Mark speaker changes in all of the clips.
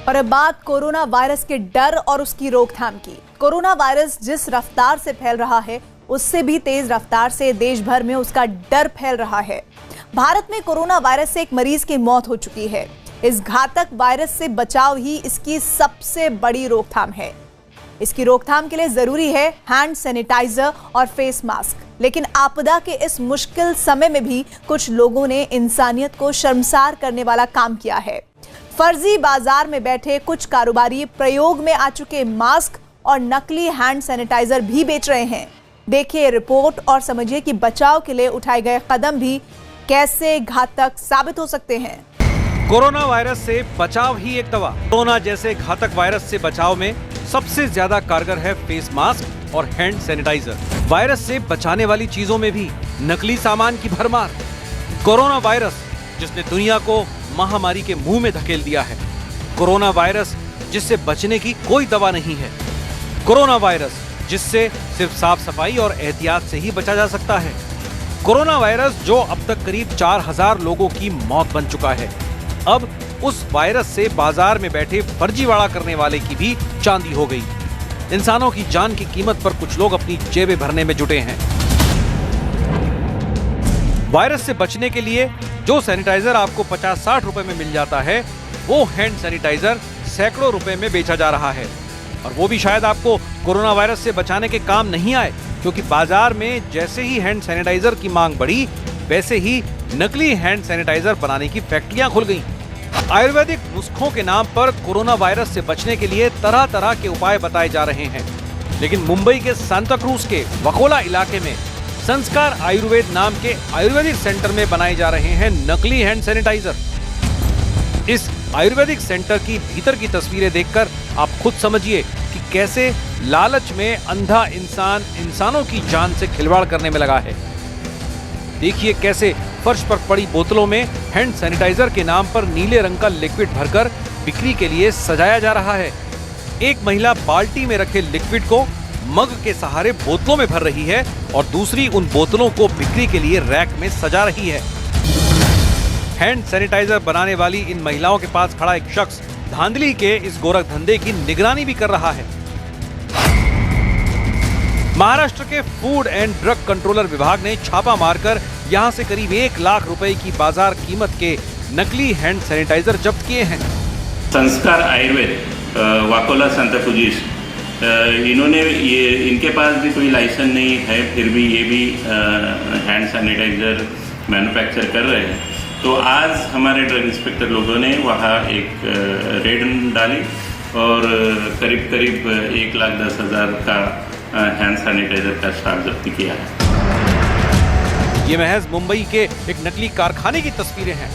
Speaker 1: और अब बात कोरोना वायरस के डर और उसकी रोकथाम की। कोरोना वायरस जिस रफ्तार से फैल रहा है उससे भी तेज रफ्तार से देश भर में उसका डर फैल रहा है। भारत में कोरोना वायरस से एक मरीज की मौत हो चुकी है। इस घातक वायरस से बचाव ही इसकी सबसे बड़ी रोकथाम है। इसकी रोकथाम के लिए जरूरी है हैंड सैनिटाइजर और फेस मास्क। लेकिन आपदा के इस मुश्किल समय में भी कुछ लोगों ने इंसानियत को शर्मसार करने वाला काम किया है। फर्जी बाजार में बैठे कुछ कारोबारी प्रयोग में आ चुके मास्क और नकली हैंड सैनिटाइजर भी बेच रहे हैं। देखिए रिपोर्ट और समझिए कि बचाव के लिए उठाए गए कदम भी कैसे घातक साबित हो सकते हैं।
Speaker 2: कोरोना वायरस से बचाव ही एक दवा। कोरोना जैसे घातक वायरस से बचाव में सबसे ज्यादा कारगर है फेस मास्क और हैंड सैनिटाइजर। वायरस से बचाने वाली चीजों में भी नकली सामान की भरमार। कोरोना वायरस जिसने दुनिया को महामारी के मुंह में धकेल दिया है। कोरोना वायरस जिससे बचने की कोई दवा नहीं है। कोरोना वायरस जिससे सिर्फ साफ सफाई और एहतियात से ही बचा जा सकता है। कोरोना वायरस जो अब तक करीब 4000 लोगों की मौत बन चुका है। अब उस वायरस से बाजार में बैठे फर्जीवाड़ा करने वाले की भी चांदी हो गई। इंसानों की जान की कीमत पर कुछ लोग अपनी जेबें भरने में जुटे हैं। वायरस से बचने के लिए जो सैनिटाइजर आपको 50-60 रुपए में मिल जाता है, वो हैंड सैनिटाइजर सैकड़ों रुपए में बेचा जा रहा है। और वो भी शायद आपको कोरोना वायरस से बचाने के काम नहीं आए, क्योंकि बाजार में जैसे ही हैंड सैनिटाइजर की मांग बढ़ी, वैसे ही नकली हैंड सैनिटाइजर बनाने की फैक्ट्रियां खुल गईं। आयुर्वेदिक नुस्खों के नाम पर कोरोना वायरस से बचने के लिए तरह तरह के उपाय बताए जा रहे हैं। लेकिन मुंबई के सांता क्रूज के वकोला इलाके में संस्कार आयुर्वेद नाम के आयुर्वेदिक सेंटर में बनाए जा रहे हैं नकली हैंड सैनिटाइजर। इस आयुर्वेदिक सेंटर की भीतर की तस्वीरें देखकर आप खुद समझिए कि कैसे लालच में अंधा इंसान इंसानों की जान से खिलवाड़ करने में लगा है। देखिए कैसे फर्श पर पड़ी बोतलों में हैंड सैनिटाइजर के नाम पर नीले रंग का लिक्विड भरकर बिक्री के लिए सजाया जा रहा है। एक महिला बाल्टी में रखे लिक्विड को मग के सहारे बोतलों में भर रही है और दूसरी उन बोतलों को बिक्री के लिए रैक में सजा रही है। हैंड सैनिटाइजर बनाने वाली इन महिलाओं के पास खड़ा एक शख्स धांधली के इस गोरख धंधे की निगरानी भी कर रहा है। महाराष्ट्र के फूड एंड ड्रग कंट्रोलर विभाग ने छापा मारकर यहां से करीब 1 लाख रुपए की बाजार कीमत के नकली हैंड सैनिटाइजर जब्त किए हैं।
Speaker 3: संस्कार आयुर्वेद वाकोला सांताक्रूज, इन्होंने ये इनके पास भी कोई लाइसेंस नहीं है, फिर भी ये भी हैंड सैनिटाइजर मैन्युफैक्चर कर रहे हैं। तो आज हमारे ड्रग इंस्पेक्टर लोगों ने वहाँ एक रेड डाली और करीब 1,10,000 का हैंड सैनिटाइजर का स्टॉक जब्त किया है।
Speaker 2: ये महज मुंबई के एक नकली कारखाने की तस्वीरें हैं।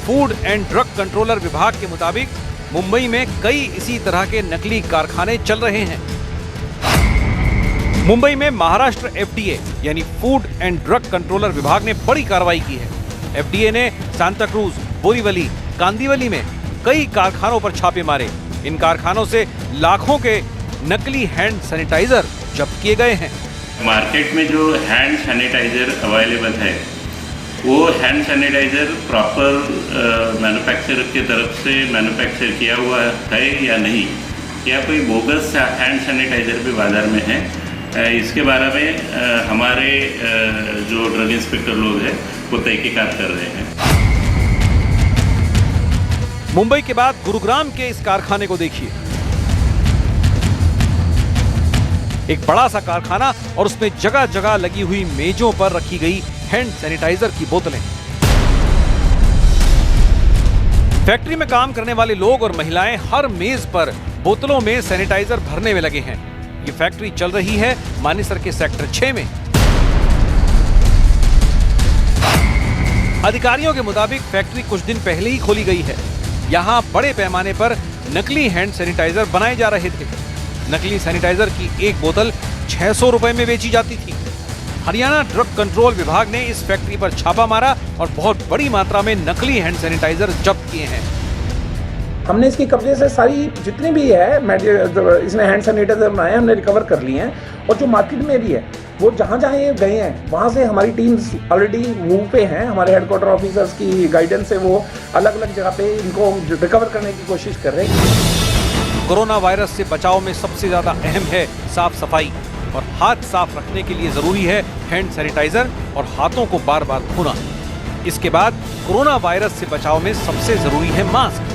Speaker 2: फूड एंड ड्रग कंट्रोलर विभाग के मुताबिक मुंबई में कई इसी तरह के नकली कारखाने चल रहे हैं। मुंबई में महाराष्ट्र एफडीए यानी फूड एंड ड्रग कंट्रोलर विभाग ने बड़ी कार्रवाई की है। एफडीए ने सांता क्रूज, बोरीवली, कांदिवली में कई कारखानों पर छापे मारे। इन कारखानों से लाखों के नकली हैंड सैनिटाइजर जब्त किए गए हैं।
Speaker 3: मार्केट में जो हैंड सैनिटाइजर अवेलेबल है, वो हैंड सैनिटाइजर प्रॉपर मैन्युफैक्चरर की तरफ से मैन्युफैक्चर किया हुआ है या नहीं, या कोई बोगस हैंड सैनिटाइजर भी बाजार में है, इसके बारे में हमारे जो ड्रग इंस्पेक्टर लोग हैं वो तहकीकात कर रहे हैं।
Speaker 2: मुंबई के बाद गुरुग्राम के इस कारखाने को देखिए। एक बड़ा सा कारखाना और उसमें जगह जगह लगी हुई मेजों पर रखी गई हैंड सैनिटाइजर की बोतलें। फैक्ट्री में काम करने वाले लोग और महिलाएं हर मेज पर बोतलों में सैनिटाइजर भरने में लगे हैं। ये फैक्ट्री चल रही है मानेसर के सेक्टर 6 में। अधिकारियों के मुताबिक फैक्ट्री कुछ दिन पहले ही खोली गई है। यहाँ बड़े पैमाने पर नकली हैंड सैनिटाइजर बनाए जा रहे थे। नकली सैनिटाइजर की एक बोतल 600 रुपए में बेची जाती थी। हरियाणा ड्रग कंट्रोल विभाग ने इस फैक्ट्री पर छापा मारा और बहुत बड़ी मात्रा में नकली हैंड सैनिटाइजर जब्त किए हैं।
Speaker 4: हमने इसके कब्जे से सारी जितनी भी है इसने हैंड सैनिटाइजर बनाए हमने रिकवर कर लिए हैं, और जो मार्केट में भी है वो जहाँ जहाँ ये गए हैं वहाँ से हमारी टीम्स ऑलरेडी मूव पे हैं। हमारे हेडक्वार्टर ऑफिसर्स की गाइडेंस से वो अलग अलग जगह पे इनको रिकवर करने की कोशिश कर रहे हैं।
Speaker 2: कोरोना वायरस से बचाव में सबसे ज्यादा अहम है साफ सफाई, और हाथ साफ रखने के लिए जरूरी है हैंड सैनिटाइजर और हाथों को बार बार धोना। इसके बाद कोरोना वायरस से बचाव में सबसे जरूरी है मास्क।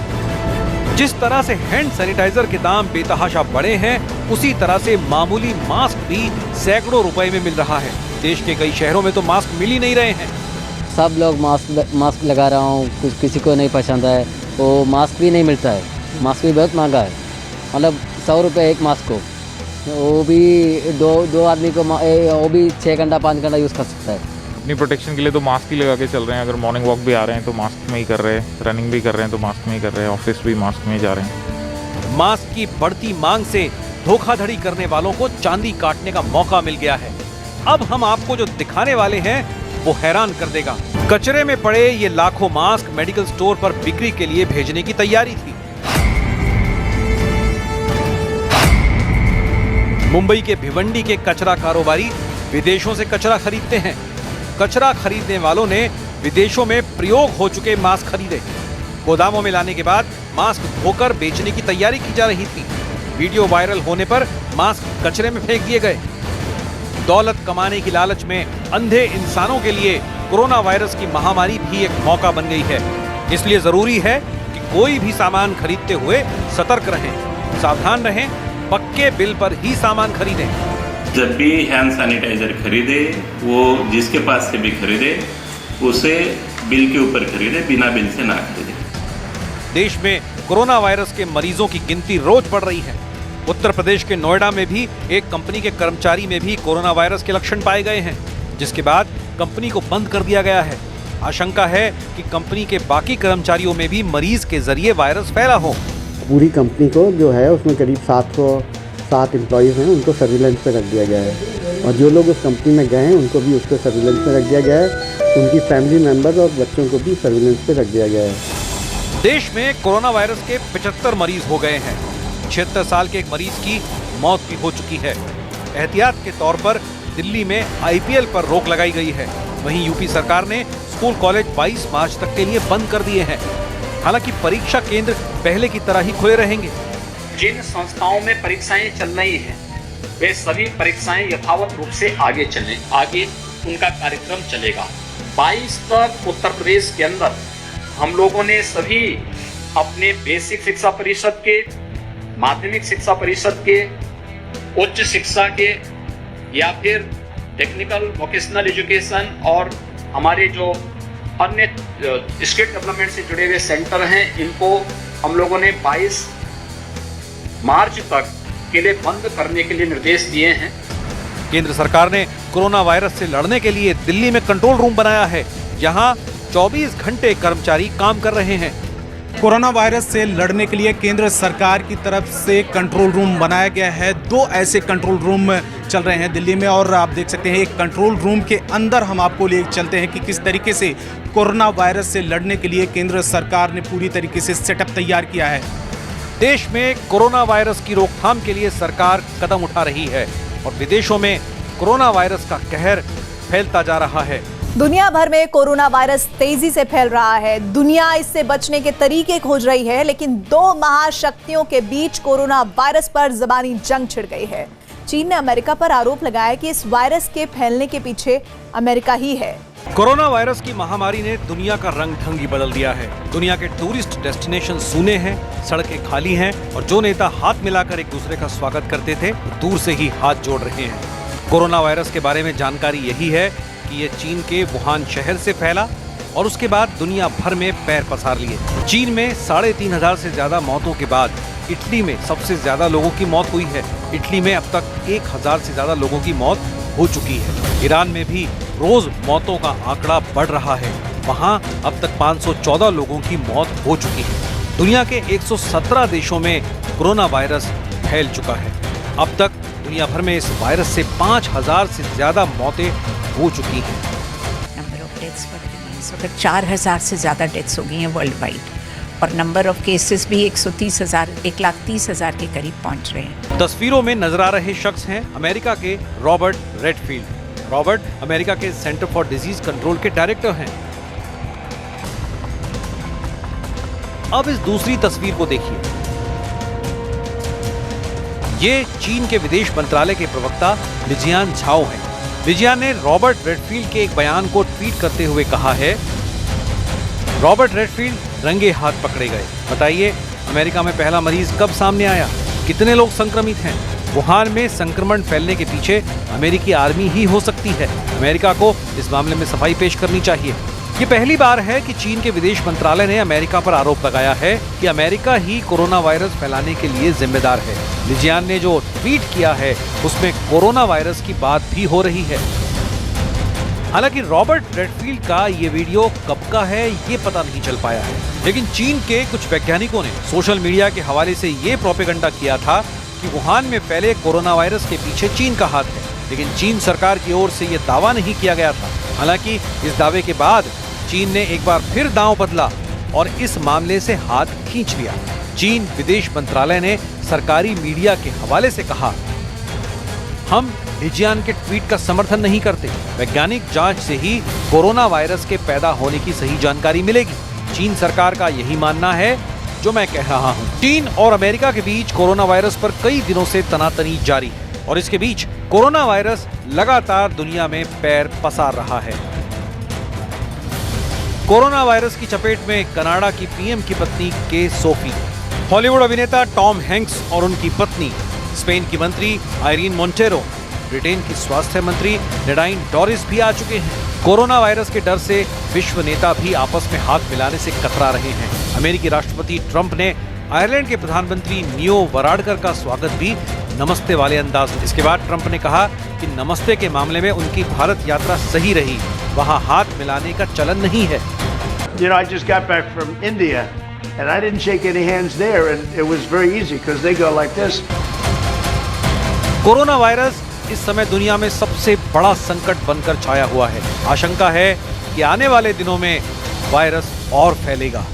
Speaker 2: जिस तरह से हैंड सैनिटाइजर के दाम बेतहाशा बढ़े हैं, उसी तरह से मामूली मास्क भी सैकड़ों रुपए में मिल रहा है। देश के कई शहरों में तो मास्क मिल ही नहीं रहे हैं।
Speaker 5: सब लोग मास्क लगा रहा हूँ, किसी को नहीं पसंद है, वो मास्क भी नहीं मिलता है। मास्क भी बहुत महंगा है, मतलब 100 रुपये एक मास्क को, वो भी दो आदमी को वो भी 6 घंटा 5 घंटा यूज़ कर सकता है।
Speaker 6: अपनी प्रोटेक्शन के लिए तो मास्क ही लगा के चल रहे हैं। अगर मॉर्निंग वॉक भी आ रहे हैं तो मास्क में ही कर रहे हैं, रनिंग भी कर रहे हैं तो मास्क में ही कर रहे हैं, ऑफिस भी मास्क में ही जा रहे हैं।
Speaker 2: मास्क की बढ़ती मांग से धोखाधड़ी करने वालों को चांदी काटने का मौका मिल गया है। अब हम आपको जो दिखाने वाले हैं वो हैरान कर देगा। कचरे में पड़े ये लाखों मास्क मेडिकल स्टोर पर बिक्री के लिए भेजने की तैयारी थी। मुंबई के भिवंडी के कचरा कारोबारी विदेशों से कचरा खरीदते हैं। कचरा खरीदने वालों ने विदेशों में प्रयोग हो चुके मास्क खरीदे। गोदामों में लाने के बाद मास्क धोकर बेचने की तैयारी की जा रही थी। वीडियो वायरल होने पर मास्क कचरे में फेंक दिए गए। दौलत कमाने की लालच में अंधे इंसानों के लिए कोरोना वायरस की महामारी भी एक मौका बन गई है। इसलिए जरूरी है कि कोई भी सामान खरीदते हुए सतर्क रहें, सावधान रहें, पक्के बिल पर ही सामान खरीदें।
Speaker 3: जब भी हैंड सैनिटाइजर खरीदे, वो जिसके पास से भी खरीदे उसे बिल के ऊपर खरीदे, बिना बिल से ना खरीदे।
Speaker 2: देश में कोरोना वायरस के मरीजों की गिनती रोज बढ़ रही है। उत्तर प्रदेश के नोएडा में भी एक कंपनी के कर्मचारी में भी कोरोना वायरस के लक्षण पाए गए हैं, जिसके बाद कंपनी को बंद कर दिया गया है। आशंका है कि कंपनी के बाकी कर्मचारियों में भी मरीज के जरिए वायरस फैला हो।
Speaker 7: पूरी कंपनी को जो है उसमें करीब 707 एम्प्लॉयज़ हैं, उनको सर्विलेंस पे रख दिया गया है, और जो लोग उस कंपनी में गए हैं उनको भी उसको सर्विलेंस पे रख दिया गया है। उनकी फैमिली मेंबर्स और बच्चों को भी सर्विलेंस पे रख दिया गया है।
Speaker 2: देश में कोरोना वायरस के 75 मरीज हो गए हैं। 76 साल के एक मरीज की मौत भी हो चुकी है। एहतियात के तौर पर दिल्ली में IPL पर रोक लगाई गई है। वहीं यूपी सरकार ने स्कूल कॉलेज 22 मार्च तक के लिए बंद कर दिए हैं। हालांकि परीक्षा केंद्र पहले की तरह ही खुले रहेंगे।
Speaker 8: जिन संस्थाओं में परीक्षाएं चल रही हैं, वे सभी परीक्षाएं यथावत रूप से आगे उनका कार्यक्रम चलेगा। 22 तक उत्तर प्रदेश के अंदर हम लोगों ने सभी अपने बेसिक शिक्षा परिषद के, माध्यमिक शिक्षा परिषद के, उच्च शिक्षा के या फिर टेक्निकल वोकेशनल एजुकेशन और हमारे जो अन्य स्किल डेवलपमेंट से जुड़े हुए सेंटर हैं, इनको हम लोगों ने 22 मार्च तक के लिए बंद करने के लिए निर्देश दिए हैं।
Speaker 2: केंद्र सरकार ने कोरोना वायरस से लड़ने के लिए दिल्ली में कंट्रोल रूम बनाया है, जहां 24 घंटे कर्मचारी काम कर रहे हैं।
Speaker 9: कोरोना वायरस से लड़ने के लिए केंद्र सरकार की तरफ से कंट्रोल रूम बनाया गया है। 2 ऐसे कंट्रोल रूम चल रहे हैं दिल्ली में, और आप देख सकते हैं एक कंट्रोल रूम के अंदर हम आपको ले चलते हैं कि किस तरीके से कोरोना वायरस से लड़ने के लिए केंद्र सरकार ने पूरी तरीके से सेटअप तैयार किया है।
Speaker 2: देश में कोरोना वायरस की रोकथाम के लिए सरकार कदम उठा रही है और विदेशों में कोरोना वायरस का कहर फैलता जा रहा है।
Speaker 1: दुनिया भर में कोरोना वायरस तेजी से फैल रहा है। दुनिया इससे बचने के तरीके खोज रही है, लेकिन 2 महाशक्तियों के बीच कोरोना वायरस पर ज़बानी जंग छिड़ गई है। चीन ने अमेरिका पर आरोप लगाया कि इस वायरस के फैलने के पीछे अमेरिका ही है।
Speaker 2: कोरोना वायरस की महामारी ने दुनिया का रंग ढंग ही बदल दिया है। दुनिया के टूरिस्ट डेस्टिनेशन सूने हैं, सड़कें खाली हैं, और जो नेता हाथ मिलाकर एक दूसरे का स्वागत करते थे, दूर से ही हाथ जोड़ रहे हैं। कोरोना वायरस के बारे में जानकारी यही है कि ये चीन के वुहान शहर से फैला और उसके बाद दुनिया भर में पैर पसार लिए। चीन में 3,500 से ज्यादा मौतों के बाद इटली में सबसे ज्यादा लोगों की मौत हुई है। इटली में अब तक 1,000 से ज्यादा लोगों की मौत हो चुकी है। ईरान में भी रोज मौतों का आंकड़ा बढ़ रहा है। वहां अब तक 514 लोगों की मौत हो चुकी है। दुनिया के 117 देशों में कोरोना वायरस फैल चुका है। अब तक दुनिया भर में इस वायरस से 5,000 से ज्यादा मौतें हो चुकी हैं।
Speaker 10: नंबर ऑफ डेथ्स बढ़ रही हैं। इस वक्त 4,000 से ज़्यादा डेथ्स हो गई हैं वर्ल्ड वाइड, और नंबर ऑफ केसेस भी 1,30,000 के करीब पहुंच रहे हैं।
Speaker 2: तस्वीरों में नजर आ रहे शख्स हैं अमेरिका के रॉबर्ट रेडफील्ड। रॉबर्ट अमेरिका के सेंटर फॉर डिजीज कंट्रोल के डायरेक्टर हैं। अब इस दूसरी तस्वीर को देखिए। ये चीन के विदेश मंत्रालय के प्रवक्ता लिजियान झाओ हैं। लिजियान ने रॉबर्ट रेडफील्ड के एक बयान को ट्वीट करते हुए कहा है, रॉबर्ट रेडफील्ड रंगे हाथ पकड़े गए। बताइए, अमेरिका में पहला मरीज कब सामने आया? कितने लोग संक्रमित हैं? वुहान में संक्रमण फैलने के पीछे अमेरिकी आर्मी ही हो सकती है। अमेरिका को इस मामले में सफाई पेश करनी चाहिए। ये पहली बार है कि चीन के विदेश मंत्रालय ने अमेरिका पर आरोप लगाया है कि अमेरिका ही कोरोना वायरस फैलाने के लिए जिम्मेदार है। लिजियान ने जो ट्वीट किया है उसमें कोरोना वायरस की बात भी हो रही है। हालांकि रॉबर्ट रेडफील्ड का ये वीडियो कब का है ये पता नहीं चल पाया है, लेकिन चीन के कुछ वैज्ञानिकों ने सोशल मीडिया के हवाले से ये प्रोपेगेंडा किया था कि वुहान में फैले कोरोना वायरस के पीछे चीन का हाथ है, लेकिन चीन सरकार की ओर से ये दावा नहीं किया गया था। हालांकि इस दावे के बाद चीन ने एक बार फिर दांव बदला और इस मामले से हाथ खींच लिया। चीन विदेश मंत्रालय ने सरकारी मीडिया के हवाले से कहा, हम लिजियान के ट्वीट का समर्थन नहीं करते। वैज्ञानिक जांच से ही कोरोना वायरस के पैदा होने की सही जानकारी मिलेगी। चीन सरकार का यही मानना है जो मैं कह रहा हूं। चीन और अमेरिका के बीच कोरोना वायरस पर कई दिनों से तनातनी जारी है और इसके बीच कोरोना वायरस लगातार दुनिया में पैर पसार रहा है। कोरोना वायरस की चपेट में कनाडा की पीएम की पत्नी के सोफी, हॉलीवुड अभिनेता टॉम हैंक्स और उनकी पत्नी, स्पेन की मंत्री आयरीन मोंटेरो, ब्रिटेन की स्वास्थ्य मंत्री नेडाइन डोरिस भी आ चुके हैं। कोरोना वायरस के डर से विश्व नेता भी आपस में हाथ मिलाने से कतरा रहे हैं। अमेरिकी राष्ट्रपति ट्रंप ने आयरलैंड के प्रधानमंत्री नियो वराडकर का स्वागत भी नमस्ते वाले अंदाज में। इसके बाद ट्रंप ने कहा कि नमस्ते के मामले में उनकी भारत यात्रा सही रही, वहां हाथ मिलाने का चलन नहीं है।
Speaker 11: You know, I just got back from India and I didn't shake any hands there and it was very easy because they go like this.
Speaker 2: Corona virus इस समय दुनिया में सबसे बड़ा संकट बनकर छाया हुआ है। आशंका है कि आने वाले दिनों में वायरस और फैलेगा।